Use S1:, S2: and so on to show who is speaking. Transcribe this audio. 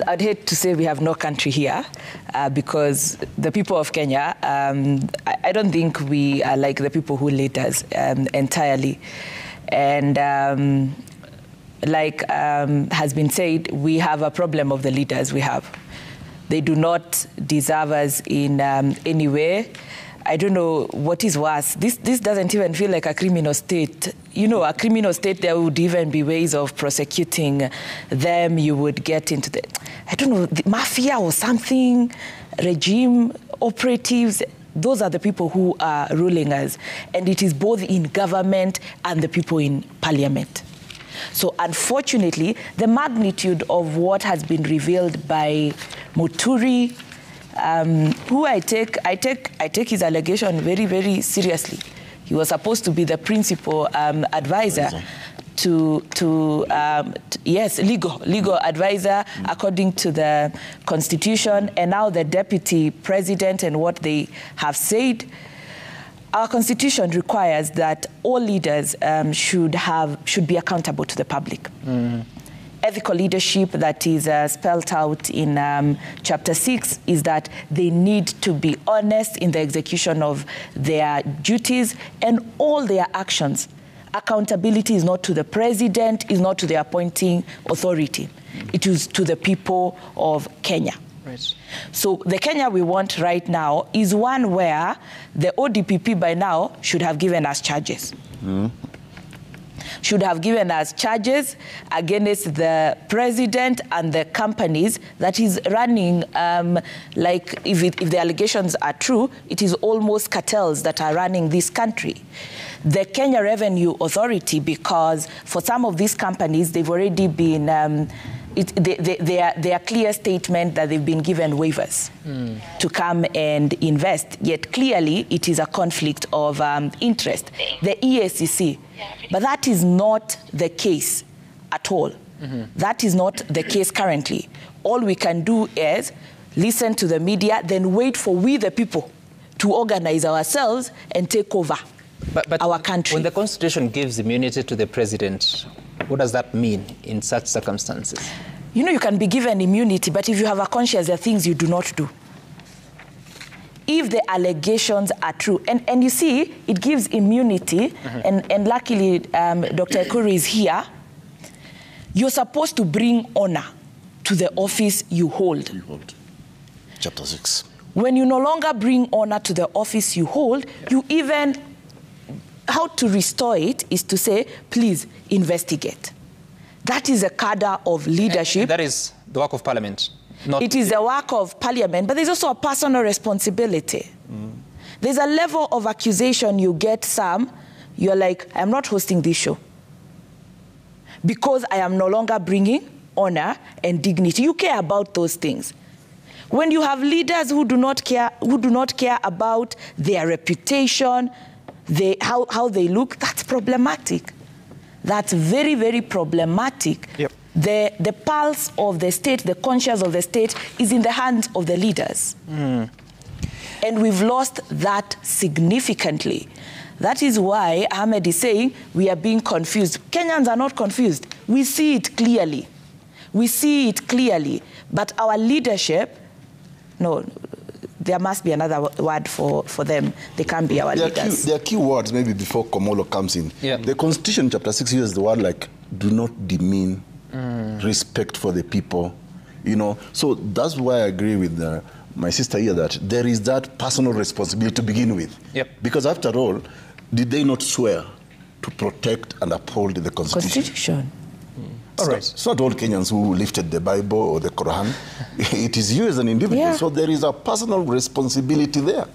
S1: I'd hate to say we have no country here because the people of Kenya, I don't think we are like the people who lead us entirely. And has been said, we have a problem of the leaders we have. They do not deserve us in any way. I don't know what is worse. This doesn't even feel like a criminal state. You know, a criminal state, there would even be ways of prosecuting them. You would get into the, I don't know, the mafia or something, regime operatives. Those are the people who are ruling us. And it is both in government and the people in parliament. So unfortunately, the magnitude of what has been revealed by Muturi, who I take his allegation very, very seriously. He was supposed to be the principal advisor legal advisor according to the Constitution, and now the deputy president and what they have said. Our Constitution requires that all leaders should be accountable to the public. Ethical leadership that is spelled out in Chapter 6 is that they need to be honest in the execution of their duties and all their actions. Accountability is not to the president, is not to the appointing authority. It is to the people of Kenya. Right. So the Kenya we want right now is one where the ODPP by now should have given us charges. Should have given us charges against the president and the companies that is running, like if the allegations are true, it is almost cartels that are running this country. The Kenya Revenue Authority, because for some of these companies, they've already been, their clear statement that they've been given waivers to come and invest, yet clearly it is a conflict of interest. The EACC, but that is not the case at all. That is not the case currently. All we can do is listen to the media, then wait for we the people to organize ourselves and take over our country.
S2: When the Constitution gives immunity to the president, what does that mean in such circumstances?
S1: You know, you can be given immunity, but if you have a conscience, there are things you do not do. If the allegations are true, and you see, it gives immunity, and luckily Dr. Ekuru is here, you're supposed to bring honor to the office you hold.
S3: Chapter 6. When
S1: you no longer bring honor to the office you hold, you even, how to restore it is to say, please investigate. That is a cadre of leadership.
S2: And that is the work of parliament.
S1: It is the work of parliament, but there's also a personal responsibility. There's a level of accusation you get some, you're like, I'm not hosting this show because I am no longer bringing honor and dignity. You care about those things. When you have leaders who do not care about their reputation, how they look, that's problematic. That's very, very problematic.
S2: Yep.
S1: The pulse of the state, the conscience of the state is in the hands of the leaders. And we've lost that significantly. That is why Ahmed is saying we are being confused. Kenyans are not confused. We see it clearly. We see it clearly. But our leadership, no, there must be another word for them. They can't be our leaders.
S3: There are key words maybe before Komolo comes in. Yeah. The Constitution, Chapter 6, uses the word like, do not demean respect for the people. You know, so that's why I agree with my sister here that there is that personal responsibility to begin with.
S2: Yep.
S3: Because after all, did they not swear to protect and uphold the Constitution? All right. It's not all Kenyans who lifted the Bible or the Quran. It is you as an individual. Yeah. So there is a personal responsibility there.